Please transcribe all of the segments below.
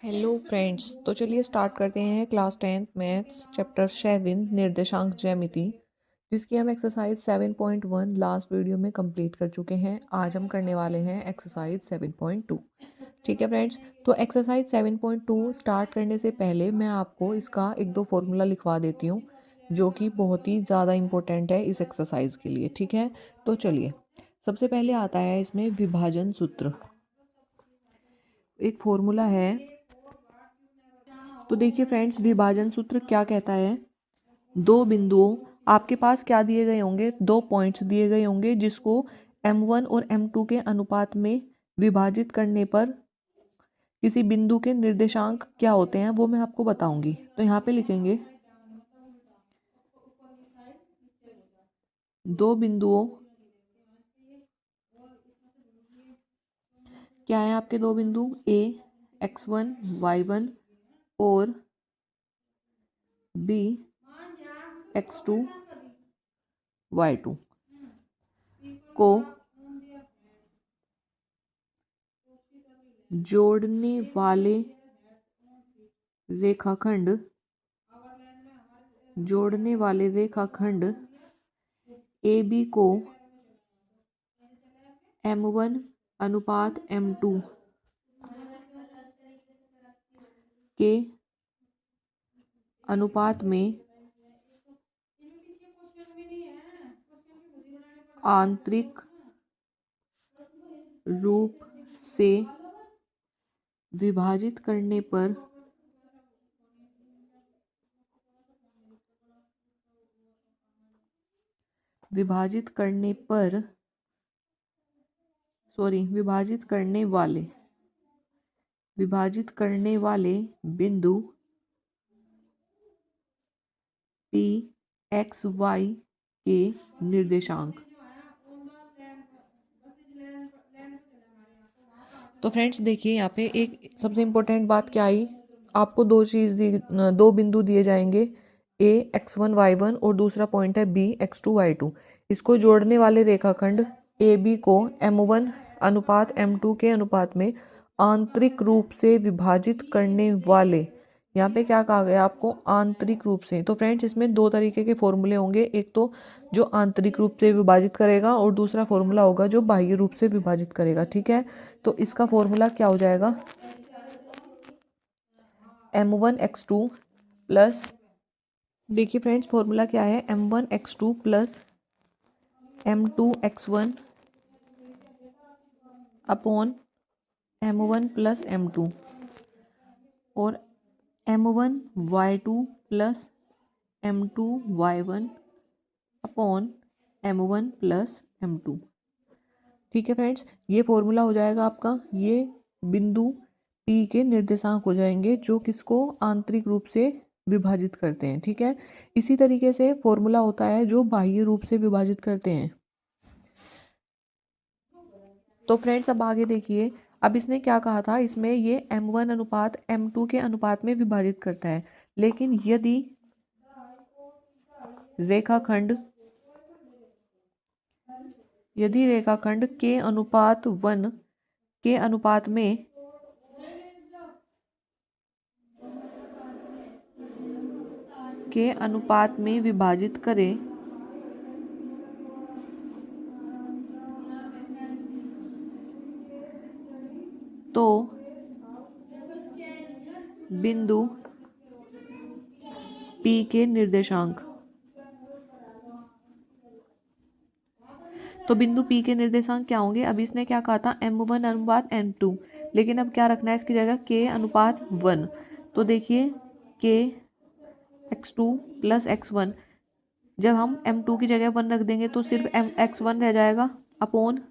Hello friends, तो चलिए start करते हैं क्लास 10th मैथ्स चैप्टर 7 निर्देशांक ज्यामिति, जिसकी हम एक्सरसाइज 7.1 लास्ट वीडियो में कंप्लीट कर चुके हैं। आज हम करने वाले हैं एक्सरसाइज 7.2। ठीक है फ्रेंड्स, तो एक्सरसाइज 7.2 स्टार्ट करने से पहले मैं आपको इसका एक दो फॉर्मूला लिखवा देती हूँ, जो कि बहुत ही ज़्यादा इम्पोर्टेंट है इस एक्सरसाइज के लिए। ठीक है, तो चलिए सबसे पहले आता है इसमें विभाजन सूत्र। एक फॉर्मूला है, तो देखिए फ्रेंड्स, विभाजन सूत्र क्या कहता है। दो बिंदुओं, आपके पास क्या दिए गए होंगे, दो पॉइंट्स दिए गए होंगे, जिसको m1 और m2 के अनुपात में विभाजित करने पर किसी बिंदु के निर्देशांक क्या होते हैं वो मैं आपको बताऊंगी। तो यहाँ पे लिखेंगे दो बिंदुओं, क्या है आपके दो बिंदु a x1 y1 और b x2 y2 को जोड़ने वाले रेखाखंड ए बी को m1 अनुपात m2 के अनुपात में आंतरिक रूप से विभाजित करने पर विभाजित करने वाले बिंदु P x y के निर्देशांक। तो फ्रेंड्स देखिए, यहाँ पे एक सबसे इम्पोर्टेंट बात क्या आई, आपको दो बिंदु दिए जाएंगे, a x1 y1 और दूसरा पॉइंट है b x2 y2। इसको जोड़ने वाले रेखाखंड ए बी को m1 अनुपात m2 के अनुपात में आंतरिक रूप से विभाजित करने वाले, यहाँ पे क्या कहा गया आपको, आंतरिक रूप से। तो फ्रेंड्स इसमें दो तरीके के फॉर्मूले होंगे, एक तो जो आंतरिक रूप से विभाजित करेगा और दूसरा फॉर्मूला होगा जो बाह्य रूप से विभाजित करेगा। ठीक है, तो इसका फॉर्मूला क्या हो जाएगा, m1x2 प्लस, देखिए फ्रेंड्स फॉर्मूला क्या है, m1x2 plus m2x1 upon m1 plus m2 और m1y2 plus m2y1 upon m1 plus m2। ठीक है फ्रेंड्स, ये फॉर्मूला हो जाएगा आपका, ये बिंदु P के निर्देशांक हो जाएंगे जो किसको आंतरिक रूप से विभाजित करते हैं। ठीक है, इसी तरीके से फॉर्मूला होता है जो बाह्य रूप से विभाजित करते हैं। तो फ्रेंड्स अब आगे देखिए, अब इसने क्या कहा था, इसमें ये m1 अनुपात m2 के अनुपात में विभाजित करता है, लेकिन यदि रेखाखंड के अनुपात 1 के अनुपात में विभाजित करे तो बिंदु P के निर्देशांक, तो बिंदु P के निर्देशांक क्या होंगे। अब इसने क्या कहा था, m1 अनुपात m2, लेकिन अब क्या रखना है इसकी जगह, k अनुपात 1। तो देखिए k x2 प्लस x1, जब हम m2 की जगह 1 रख देंगे तो सिर्फ x1 रह जाएगा अपॉन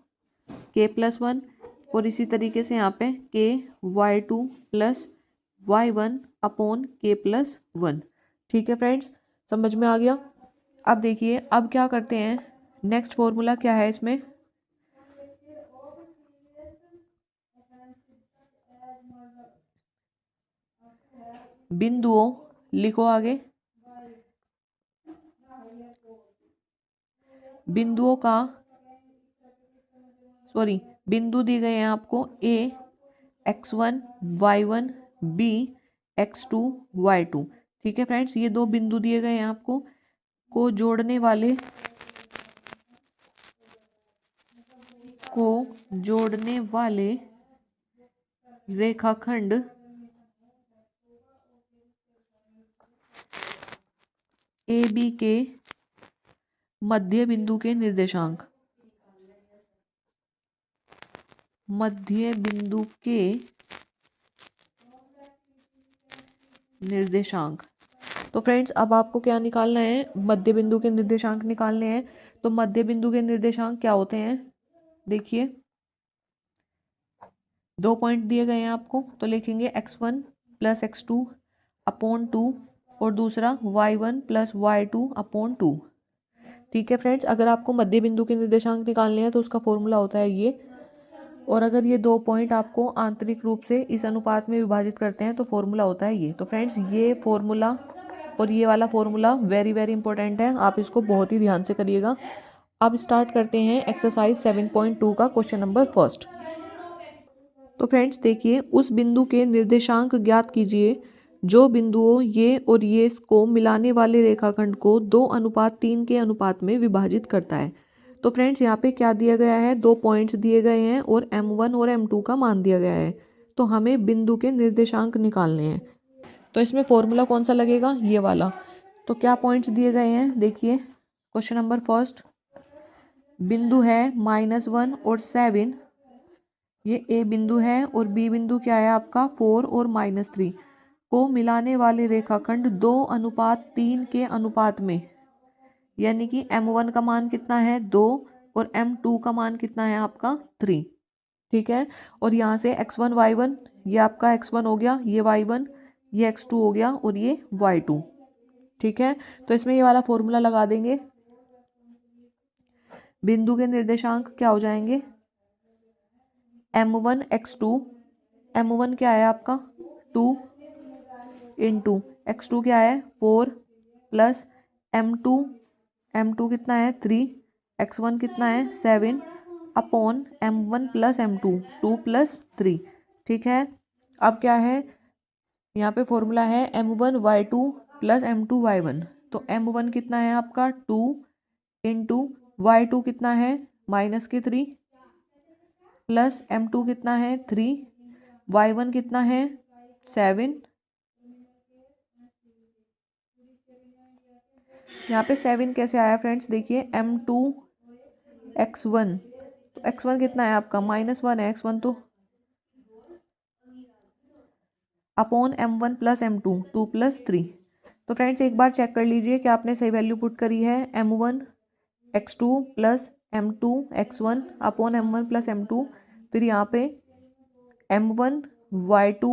k प्लस 1, और इसी तरीके से यहाँ पे k y2 plus y1 upon k plus 1। ठीक है फ्रेंड्स, समझ में आ गया। अब देखिए, अब क्या करते हैं, नेक्स्ट फॉर्मूला क्या है इसमें, बिंदुओं, लिखो आगे, बिंदुओं का बिंदु दिए गए हैं आपको a x1 y1 B x2 y2। ठीक है फ्रेंड्स, ये दो बिंदु दिए गए हैं आपको, को जोड़ने वाले रेखाखंड ए बी के मध्य बिंदु के निर्देशांक, मध्य बिंदु के निर्देशांक। तो फ्रेंड्स अब आपको क्या निकालना है, मध्य बिंदु के निर्देशांक निकालने हैं। तो मध्य बिंदु के निर्देशांक क्या होते हैं, देखिए दो पॉइंट दिए गए हैं आपको, तो लिखेंगे x1 प्लस x2 अपॉन 2 और दूसरा y1 प्लस y2 अपॉन 2। ठीक है फ्रेंड्स, अगर आपको मध्य बिंदु के निर्देशांक निकालने हैं तो उसका फॉर्मूला होता है ये, और अगर ये दो पॉइंट आपको आंतरिक रूप से इस अनुपात में विभाजित करते हैं तो फॉर्मूला होता है ये। तो फ्रेंड्स ये फॉर्मूला और ये वाला फॉर्मूला वेरी वेरी इंपॉर्टेंट है, आप इसको बहुत ही ध्यान से करिएगा। अब स्टार्ट करते हैं एक्सरसाइज 7.2 का क्वेश्चन नंबर फर्स्ट। तो फ्रेंड्स देखिए, उस बिंदु के निर्देशांक ज्ञात कीजिए जो बिंदुओं ये और ये को मिलाने वाले रेखाखंड को 2:3 के अनुपात में विभाजित करता है। तो फ्रेंड्स यहाँ पे क्या दिया गया है, दो पॉइंट्स दिए गए हैं और m1 और m2 का मान दिया गया है। तो हमें बिंदु के निर्देशांक निकालने हैं। तो इसमें फॉर्मूला कौन सा लगेगा, ये वाला। तो क्या पॉइंट्स दिए गए हैं, देखिए क्वेश्चन नंबर फर्स्ट, बिंदु है -1 और 7, ये ए बिंदु है, और बी बिंदु क्या है आपका 4 और -3 को मिलाने वाले रेखाखंड 2:3 के अनुपात में, यानी कि m1 का मान कितना है 2 और m2 का मान कितना है आपका 3। ठीक है, और यहाँ से x1 y1, ये आपका x1 हो गया, ये y1, ये x2 हो गया और ये y2। ठीक है, तो इसमें ये वाला फॉर्मूला लगा देंगे। बिंदु के निर्देशांक क्या हो जाएंगे, m1 x2, m1 क्या है आपका 2 इंटू x2 क्या है 4 प्लस m2 कितना है 3, x1 कितना है 7 upon m1 plus m2 2 plus 3। ठीक है, अब क्या है, यहाँ पे फॉर्मूला है m1 y2 plus m2 y1। तो m1 कितना है आपका 2 इंटू y2 कितना है -3 प्लस m2 कितना है 3, y1 कितना है 7। यहाँ पे 7 कैसे आया फ्रेंड्स, देखिए m2 x1, तो x1 कितना है आपका -1 है, x1 तो upon m1 plus m2 2 plus 3। तो फ्रेंड्स एक बार चेक कर लीजिए कि आपने सही वैल्यू पुट करी है, m1 x2 plus m2 x1 upon m1 plus m2, फिर यहाँ पे m1 y2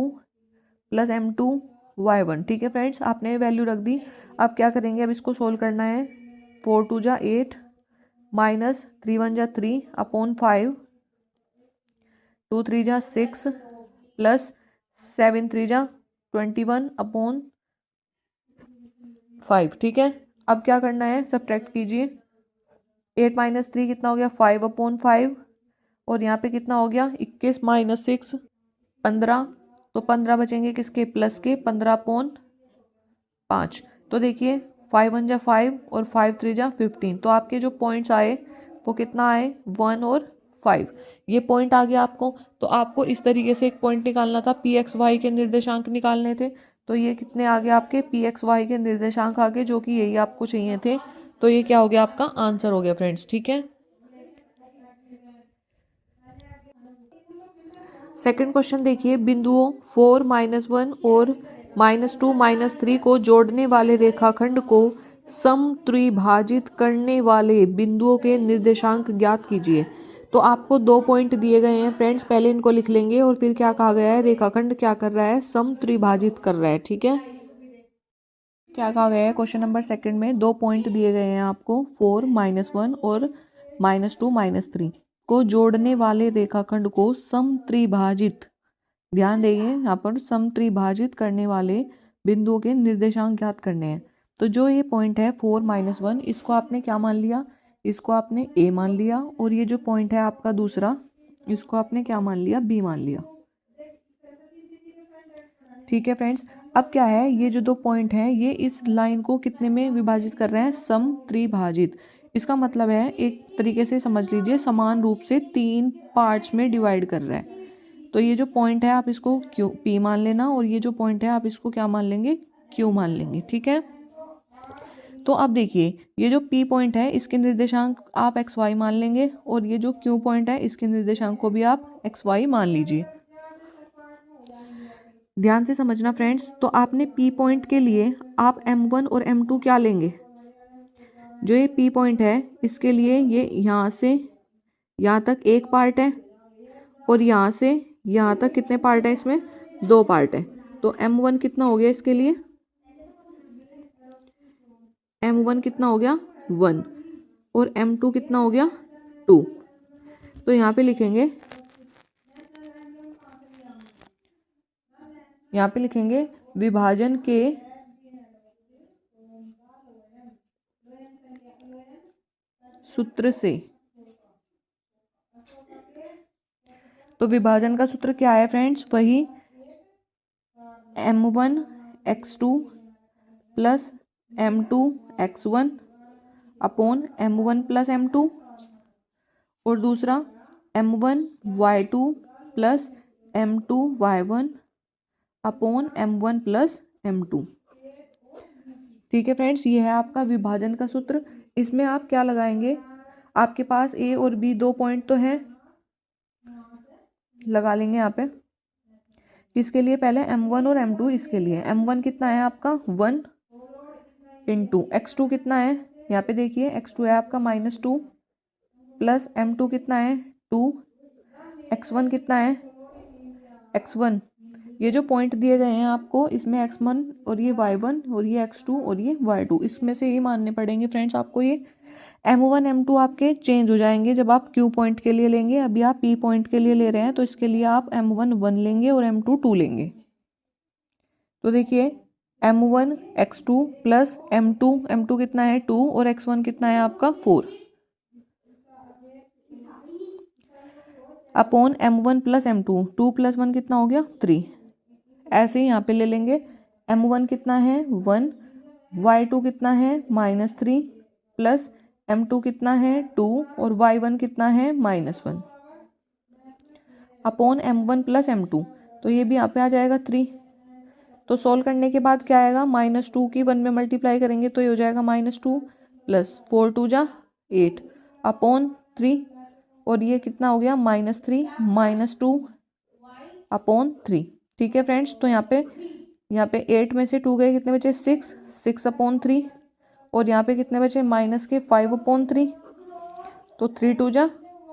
plus m2 y1। ठीक है फ्रेंड्स, आपने वैल्यू रख दी। अब क्या करेंगे, अब इसको सोल्व करना है। 4 2 जा 8 माइनस 3 1 जा 3 अपॉन 5, 2 3 जा 6 प्लस 7 3 जा 21 अपॉन 5। ठीक है, अब क्या करना है, सब्ट्रैक्ट कीजिए। 8 माइनस 3 कितना हो गया 5 अपॉन 5, और यहाँ पे कितना हो गया 21 माइनस 6 15, तो 15 बचेंगे किसके प्लस के 15 अपॉन 5। तो देखिए 5 1 जा 5 और 5 3 जा 15, तो आपके जो पॉइंट्स आए वो कितना आए 1 और 5, ये पॉइंट आ गया आपको। तो आपको इस तरीके से एक पॉइंट निकालना था, पी एक्स वाई के निर्देशांक निकालने थे। तो ये कितने आ गए आपके पी एक्स वाई के निर्देशांक आ गए, जो कि यही आपको चाहिए थे। तो ये क्या हो गया आपका आंसर हो गया फ्रेंड्स। ठीक है, सेकंड क्वेश्चन देखिए, बिंदुओं 4 -1 और -2 -3 को जोड़ने वाले रेखाखंड को समत्रिभाजित करने वाले बिंदुओं के निर्देशांक ज्ञात कीजिए। तो आपको दो पॉइंट दिए गए हैं फ्रेंड्स, पहले इनको लिख लेंगे और फिर क्या कहा गया है, रेखाखंड क्या कर रहा है समत्रिभाजित कर रहा है। ठीक है, क्या कहा गया है क्वेश्चन नंबर सेकंड में, दो पॉइंट दिए गए हैं आपको 4 -1 और -2 -3 को जोड़ने वाले रेखाखंड को समत्रिभाजित, ध्यान देंगे यहाँ पर समत्रिभाजित करने वाले बिंदुओं के निर्देशांक ज्ञात करने हैं। तो जो ये पॉइंट है 4 -1, इसको आपने क्या मान लिया, इसको आपने ए मान लिया, और ये जो पॉइंट है आपका दूसरा, इसको आपने क्या मान लिया बी मान लिया। ठीक है फ्रेंड्स, अब क्या है, ये जो दो पॉइंट हैं ये इस लाइन को कितने में विभाजित कर रहे हैं, सम त्रिभाजित। इसका मतलब है एक तरीके से समझ लीजिए समान रूप से 3 पार्ट्स में डिवाइड कर रहा है। तो ये जो पॉइंट है आप इसको क्यू पी मान लेना, और ये जो पॉइंट है आप इसको क्या मान लेंगे, क्यू मान लेंगे। ठीक है, तो अब देखिए ये जो पी पॉइंट है इसके निर्देशांक आप एक्स वाई मान लेंगे, और ये जो क्यू पॉइंट है इसके निर्देशांक को भी आप एक्स वाई मान लीजिए। ध्यान से समझना फ्रेंड्स, तो आपने पी पॉइंट के लिए आप m1 और m2 क्या लेंगे, जो ये पी पॉइंट है इसके लिए ये यहाँ से यहाँ तक एक पार्ट है, और यहाँ से यहाँ तक कितने पार्ट है, इसमें 2 पार्ट है। तो m1 कितना हो गया इसके लिए, m1 कितना हो गया 1, और m2 कितना हो गया 2। तो यहाँ पे लिखेंगे, यहाँ पे लिखेंगे विभाजन के सूत्र से। तो विभाजन का सूत्र क्या है फ्रेंड्स, वही m1 x2 plus m2 x1 upon m1 plus m2, और दूसरा m1 y2 plus m2 y1 upon m1 plus m2। ठीक है फ्रेंड्स, ये है आपका विभाजन का सूत्र। इसमें आप क्या लगाएंगे, आपके पास ए और बी दो पॉइंट तो हैं, लगा लेंगे यहाँ पे। इसके लिए पहले m1 और m2, इसके लिए m1 कितना है आपका 1 इंटू x2 कितना है, यहाँ पे देखिए x2 है आपका -2 प्लस m2 कितना है 2, x1 कितना है x1, ये जो पॉइंट दिए गए हैं आपको इसमें x1 और ये y1 और ये x2 और ये y2, इसमें से ही मानने पड़ेंगे फ्रेंड्स आपको। ये m1 m2 आपके चेंज हो जाएंगे जब आप q पॉइंट के लिए लेंगे, अभी आप p पॉइंट के लिए ले रहे हैं तो इसके लिए आप m1 1 लेंगे और m2 2 लेंगे। तो देखिए m1 x2 प्लस m2 कितना है 2 और x1 कितना है आपका 4 upon m1 plus m2, 2 plus 1 कितना हो गया 3। ऐसे ही यहाँ पे ले लेंगे, m1 कितना है 1, y2 कितना है -3 प्लस m2 कितना है 2 और y1 कितना है -1 अपॉन m1 प्लस m2। तो ये भी यहाँ पे आ जाएगा 3। तो सॉल्व करने के बाद क्या आएगा, -2 की 1 में मल्टीप्लाई करेंगे तो ये हो जाएगा -2 प्लस 4 2 जा 8 अपॉन 3, और ये कितना हो गया -3 -2 अपॉन 3। ठीक है फ्रेंड्स, तो यहाँ पे 8 में से 2 गए, कितने बचे 6 अपॉन 3, और यहाँ पे कितने बचे -5 अपॉन 3, तो 3 2 जा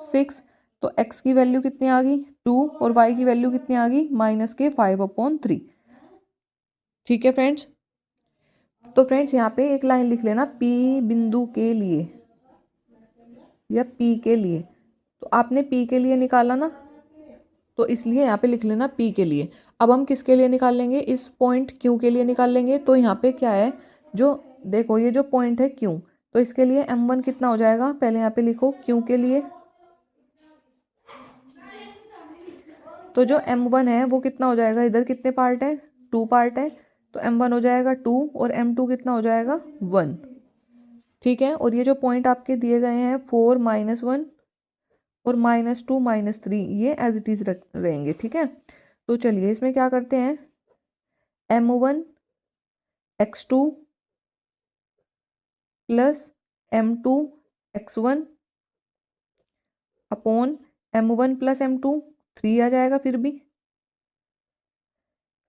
6। तो x की वैल्यू कितनी आ गई 2 और y की वैल्यू कितनी आ गई -5 अपॉन 3। ठीक है फ्रेंड्स, तो फ्रेंड्स यहाँ पे एक लाइन लिख लेना P बिंदु के लिए या P के लिए। तो आपने P के लिए निकाला ना, तो इसलिए यहाँ पे लिख लेना P के लिए। अब हम किसके लिए निकाल लेंगे, इस पॉइंट Q के लिए निकाल लेंगे। तो यहाँ पे क्या है, जो देखो ये जो पॉइंट है Q, तो इसके लिए m1 कितना हो जाएगा, पहले यहाँ पे लिखो Q के लिए। तो जो m1 है वो कितना हो जाएगा, इधर कितने पार्ट है 2 पार्ट है, तो m1 हो जाएगा 2 और m2 कितना हो जाएगा 1। ठीक है, और ये जो पॉइंट आपके दिए गए हैं 4 -1 और -2 -3, ये एज इट इज रहेंगे। ठीक है, तो चलिए इसमें क्या करते हैं, m1 x2 plus m2 x1 upon m1 plus m2, 3 आ जाएगा फिर भी।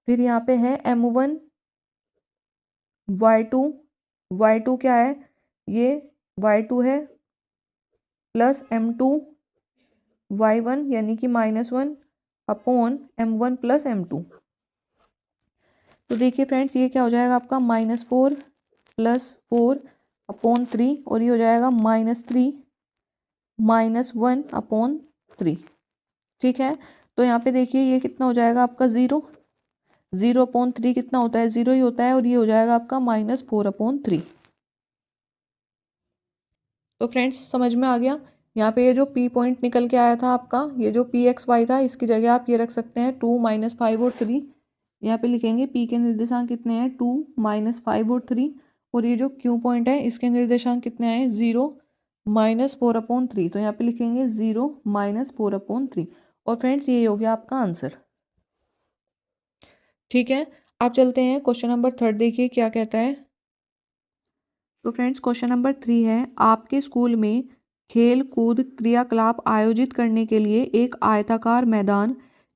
फिर यहाँ पे है m1 y2 क्या है, ये y2 है प्लस m2 y1 यानी कि -1 अपॉन m1 प्लस m2। तो देखिए फ्रेंड्स ये क्या हो जाएगा आपका -4 प्लस 4 अपॉन 3, और ये हो जाएगा -3 -1 अपॉन 3। ठीक है, तो यहाँ पे देखिए ये कितना हो जाएगा आपका 0 अपॉन 3 कितना होता है 0 ही होता है, और ये हो जाएगा आपका -4 अपॉन 3। तो फ्रेंड्स समझ में आ गया। यहाँ पे ये जो P पॉइंट निकल के आया था आपका, ये जो P x y था, इसकी जगह आप ये रख सकते हैं 2 -5 और 3, यहाँ पे लिखेंगे पी के निर्देशांक कितने हैं 2 -5 और 3, और ये जो क्यू पॉइंट है इसके निर्देशांक कितने आए 0 -4/3, तो यहाँ पे लिखेंगे 0 -4/3। और फ्रेंड्स ये हो गया आपका आंसर। ठीक है, आप चलते हैं क्वेश्चन नंबर 3 देखिए क्या कहता है। तो फ्रेंड्स क्वेश्चन नंबर 3 है, आपके स्कूल में खेल कूद क्रियाकलाप आयोजित करने के लिए एक आयताकार मैदान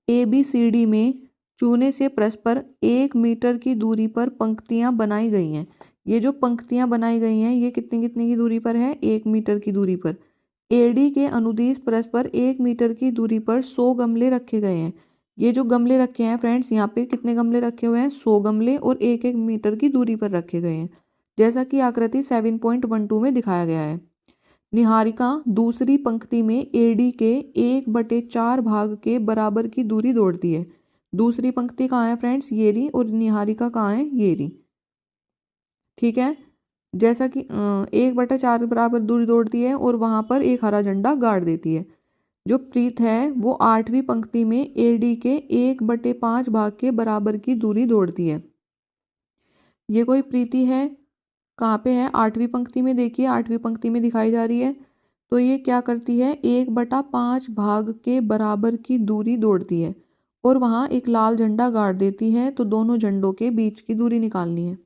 ABCD में चूने से परस्पर 1 मीटर की दूरी पर पंक्तियां बनाई गई हैं। ये जो पंक्तियां बनाई गई हैं ये कितनी कितनी की दूरी पर है 1 मीटर की दूरी पर। AD के अनुदिश परस्पर 1 मीटर की दूरी पर 100 गमले रखे गए हैं। ये जो गमले रखे हैं फ्रेंड्स, यहाँ पे कितने गमले रखे हुए हैं 100 गमले, और 1-1 मीटर की दूरी पर रखे गए हैं, जैसा कि आकृति 7.12 में दिखाया गया है। निहारिका दूसरी पंक्ति में AD के 1/4 भाग के बराबर की दूरी दौड़ती है। दूसरी पंक्ति कहाँ है फ्रेंड्स, ये रही, और निहारिका कहाँ है, ये रही। ठीक है, जैसा कि 1/4 बराबर दूरी दौड़ती है और वहां पर एक हरा झंडा गाड़ देती है। जो प्रीत है वो 8वीं पंक्ति में AD के 1/5 भाग के बराबर की दूरी दौड़ती है। ये कोई प्रीति है, कहाँ पे है 8वीं पंक्ति में, देखिए 8वीं पंक्ति में दिखाई जा रही है। तो ये क्या करती है 1/5 भाग के बराबर की दूरी दौड़ती है और वहाँ एक लाल झंडा गाड़ देती है। तो दोनों झंडों के बीच की दूरी निकालनी है।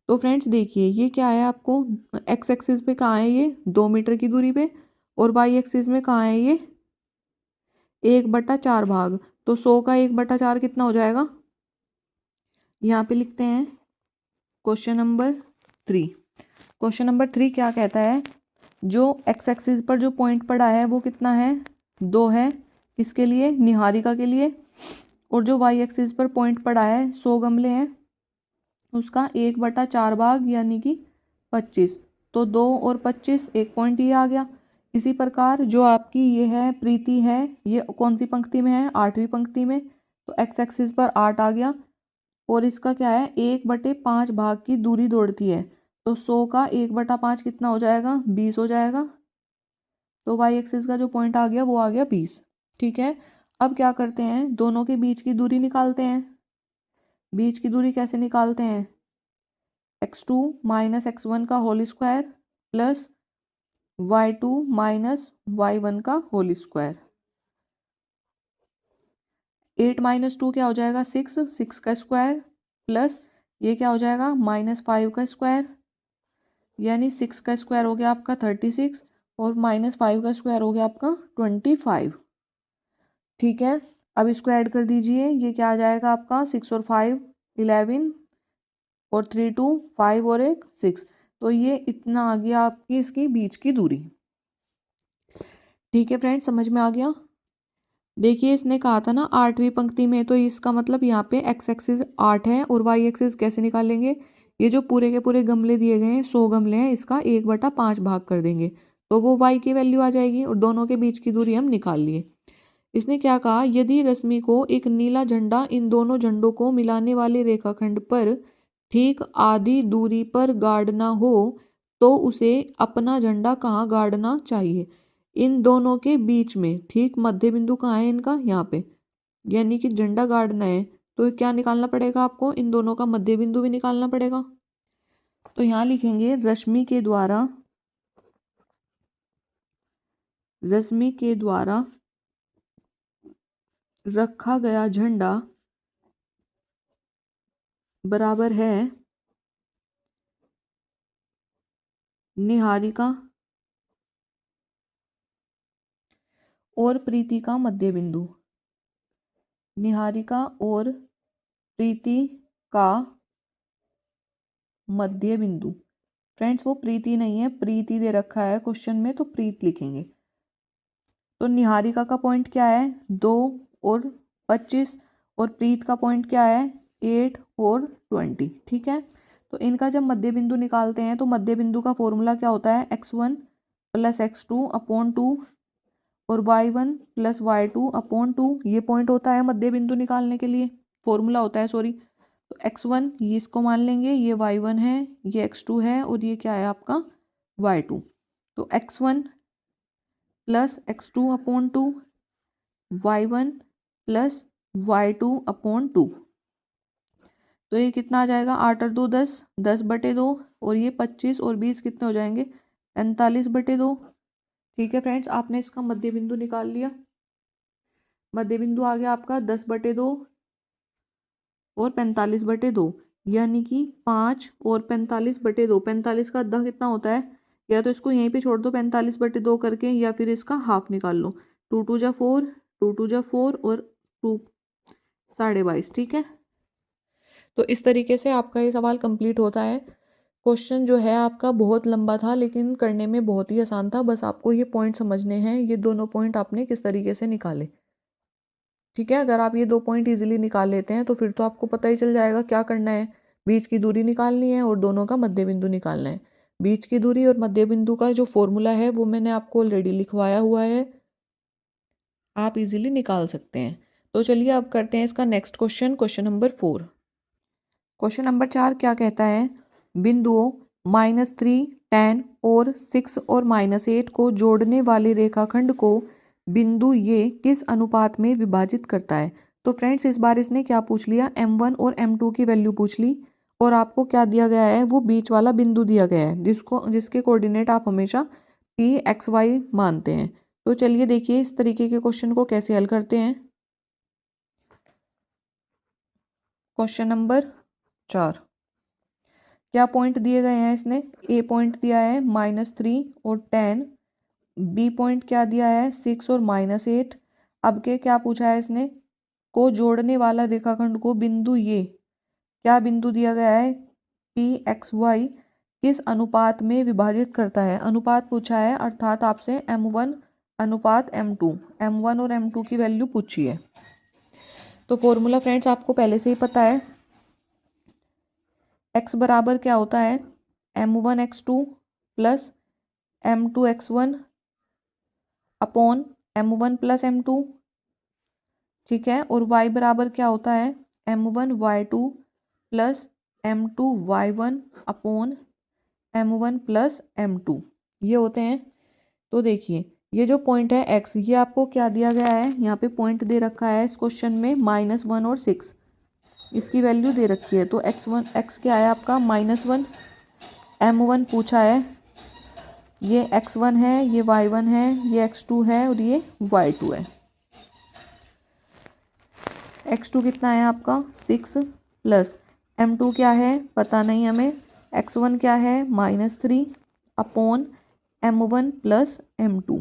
तो फ्रेंड्स देखिए ये क्या है, आपको एक्स एक्सिस पे कहाँ है ये 2 मीटर की दूरी पे, और वाई एक्सिस में कहाँ है ये 1/4 भाग। तो 100 का 1/4 कितना हो जाएगा, यहाँ पे लिखते हैं क्वेश्चन नंबर 3। क्वेश्चन नंबर 3 क्या कहता है, जो एक्स एक्सिस पर जो पॉइंट पड़ा है वो कितना है 2 है इसके लिए, निहारिका के लिए, और जो वाई एक्सिस पर पॉइंट पड़ा है 100 गमले हैं उसका 1/4 भाग यानी कि 25। तो 2 और 25 एक पॉइंट ये आ गया। इसी प्रकार जो आपकी ये है प्रीति है, ये कौन सी पंक्ति में है 8वीं पंक्ति में, तो एक्स एक्सिस पर 8 आ गया, और इसका क्या है 1/5 भाग की दूरी दौड़ती है। तो 100 का 1/5 कितना हो जाएगा 20 हो जाएगा। तो वाई एक्सिस का जो पॉइंट आ गया वो आ गया 20। ठीक है, अब क्या करते हैं दोनों के बीच की दूरी निकालते हैं। बीच की दूरी कैसे निकालते हैं, x2 - x1 का whole square plus y2 - y1 का होल स्क्वायर। 8 - 2 क्या हो जाएगा 6 का स्क्वायर, प्लस ये क्या हो जाएगा -5 का स्क्वायर, यानी 6 का स्क्वायर हो गया आपका 36 और -5 का स्क्वायर हो गया आपका 25। ठीक है, अब इसको ऐड कर दीजिए, ये क्या आ जाएगा आपका 6 और 5 11 और 3 2 5 और 1 6। तो ये इतना आ गया आपकी इसकी बीच की दूरी। ठीक है फ्रेंड्स, समझ में आ गया। देखिए इसने कहा था ना 8वीं पंक्ति में, तो इसका मतलब यहाँ पे एक्स एक्सिस 8 है और वाई एक्सिस कैसे निकालेंगे, ये जो पूरे के पूरे गमले दिए गए हैं 100 गमले हैं, इसका 1/5 भाग कर देंगे तो वो वाई की वैल्यू आ जाएगी, और दोनों के बीच की दूरी हम निकाल लिए। इसने क्या कहा, यदि रश्मि को एक नीला झंडा इन दोनों झंडों को मिलाने वाले रेखाखंड पर ठीक आधी दूरी पर गाड़ना हो तो उसे अपना झंडा कहाँ गाड़ना चाहिए, इन दोनों के बीच में। ठीक मध्य बिंदु कहाँ है इनका, यहाँ पे, यानी कि झंडा गाड़ना है तो क्या निकालना पड़ेगा आपको, इन दोनों का मध्य बिंदु भी निकालना पड़ेगा। तो यहाँ लिखेंगे रश्मि के द्वारा रखा गया झंडा बराबर है निहारिका और प्रीति का मध्य बिंदु। निहारिका और प्रीति का मध्य बिंदु। फ्रेंड्स वो प्रीति नहीं है, प्रीति दे रखा है क्वेश्चन में, तो प्रीत लिखेंगे। तो निहारिका का पॉइंट क्या है 2 और 25, और प्रीत का पॉइंट क्या है 8 और 20। ठीक है, तो इनका जब मध्य बिंदु निकालते हैं तो मध्य बिंदु का फॉर्मूला क्या होता है x1 + x2/2 और y1 + y2/2। ये पॉइंट होता है मध्य बिंदु निकालने के लिए, फॉर्मूला होता है सॉरी। तो x1 ये इसको मान लेंगे, ये y1 है, ये x2 है, और ये क्या है आपका y2। तो x1 + x2/2 y1 + y2/2। तो ये कितना आ जाएगा, 8 और 2 10, 10/2, और ये 25 और 20 कितने हो जाएंगे, 45/2। ठीक है फ्रेंड्स, आपने इसका मध्य बिंदु निकाल लिया। मध्य बिंदु आ गया आपका 10/2 और 45/2, यानी कि 5 और 45/2। 45 का आधा कितना होता है, या तो इसको यहीं पे छोड़ दो 45/2 करके, या फिर इसका हाफ निकाल लो। 2 2 जा 4, 2 2 जा 4 और 2 22.5। ठीक है, तो इस तरीके से आपका ये सवाल कंप्लीट होता है। क्वेश्चन जो है आपका बहुत लंबा था, लेकिन करने में बहुत ही आसान था। बस आपको ये पॉइंट समझने हैं, ये दोनों पॉइंट आपने किस तरीके से निकाले। ठीक है, अगर आप ये 2 पॉइंट इजीली निकाल लेते हैं तो फिर तो आपको पता ही चल जाएगा क्या करना है। बीच की दूरी निकालनी है और दोनों का मध्य बिंदु निकालना है। बीच की दूरी और मध्य बिंदु का जो फॉर्मूला है वो मैंने आपको ऑलरेडी लिखवाया हुआ है, आप इजीली निकाल सकते हैं। तो चलिए अब करते हैं इसका next question, question number 4। Question number 4 क्या कहता है, बिंदुओं -3, 10 और 6 और -8 को जोड़ने वाले रेखाखंड को बिंदु ये किस अनुपात में विभाजित करता है। तो फ्रेंड्स, इस बार इसने क्या पूछ लिया, m1 और m2 की वैल्यू पूछ ली, और आपको क्या दिया गया है, वो बीच वाला बिंदु दिया गया है जिसके कोऑर्डिनेट आप हमेशा p x y मानते हैं। तो चलिए देखिए इस तरीके के क्वेश्चन को कैसे हल करते हैं। क्वेश्चन नंबर 4, क्या पॉइंट दिए गए हैं इसने, ए पॉइंट दिया है -3 और 10, बी पॉइंट क्या दिया है 6 और -8। अब के क्या पूछा है इसने, को जोड़ने वाला रेखाखंड को बिंदु ये, क्या बिंदु दिया गया है, पी एक्स वाई किस अनुपात में विभाजित करता है। अनुपात पूछा है, अर्थात आपसे m1 अनुपात m2, m1 और m2 की वैल्यू पूछी है। तो फॉर्मूला फ्रेंड्स आपको पहले से ही पता है, x बराबर क्या होता है, m1x2 plus m2x1 upon m1 plus m2। ठीक है, और y बराबर क्या होता है, m1y2 plus m2y1 upon m1 plus m2, ये होते हैं। तो देखिए ये जो पॉइंट है x, ये आपको क्या दिया गया है, यहाँ पे पॉइंट दे रखा है इस क्वेश्चन में -1 और 6, इसकी वैल्यू दे रखी है। तो x क्या है आपका -1, m1 पूछा है, ये x1 है, ये y1 है, ये x2 है और ये y2 है। x2 कितना है आपका 6 प्लस m2 क्या है पता नहीं हमें, x1 क्या है -3 अपॉन m1 प्लस m2।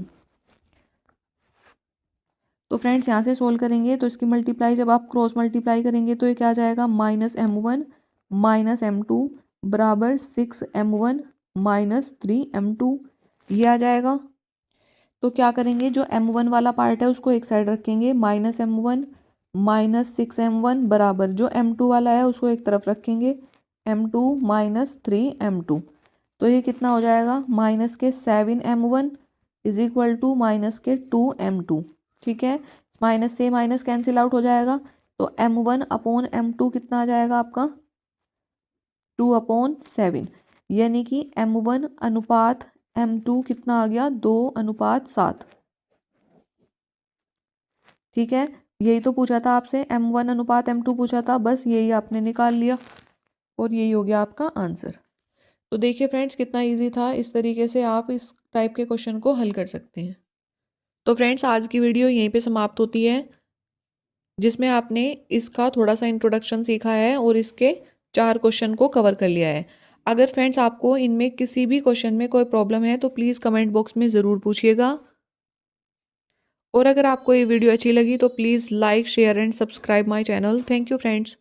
तो फ्रेंड्स यहाँ से सोल्व करेंगे तो इसकी मल्टीप्लाई जब आप क्रॉस मल्टीप्लाई करेंगे तो ये क्या आ जाएगा, -m1 -m2 बराबर 6m1 -3m2, ये आ जाएगा। तो क्या करेंगे, जो m1 वाला पार्ट है उसको एक साइड रखेंगे, -m1 -6m1 बराबर जो m2 वाला है उसको एक तरफ रखेंगे, m2 -3m2। तो ये कितना हो जाएगा, -7m1 is equal to -2m2। ठीक है, माइनस से माइनस कैंसिल आउट हो जाएगा, तो m1 अपॉन m2 कितना आ जाएगा आपका 2/7, यानी कि m1 अनुपात m2 कितना आ गया 2:7। ठीक है, यही तो पूछा था आपसे, m1 अनुपात m2 पूछा था, बस यही आपने निकाल लिया और यही हो गया आपका आंसर। तो देखिए फ्रेंड्स कितना इजी था, इस तरीके से आप इस टाइप के क्वेश्चन को हल कर सकते हैं। तो फ्रेंड्स आज की वीडियो यहीं पे समाप्त होती है, जिसमें आपने इसका थोड़ा सा इंट्रोडक्शन सीखा है और इसके 4 क्वेश्चन को कवर कर लिया है। अगर फ्रेंड्स आपको इनमें किसी भी क्वेश्चन में कोई प्रॉब्लम है तो प्लीज़ कमेंट बॉक्स में ज़रूर पूछिएगा। और अगर आपको ये वीडियो अच्छी लगी तो please like share and subscribe my channel. Thank you friends.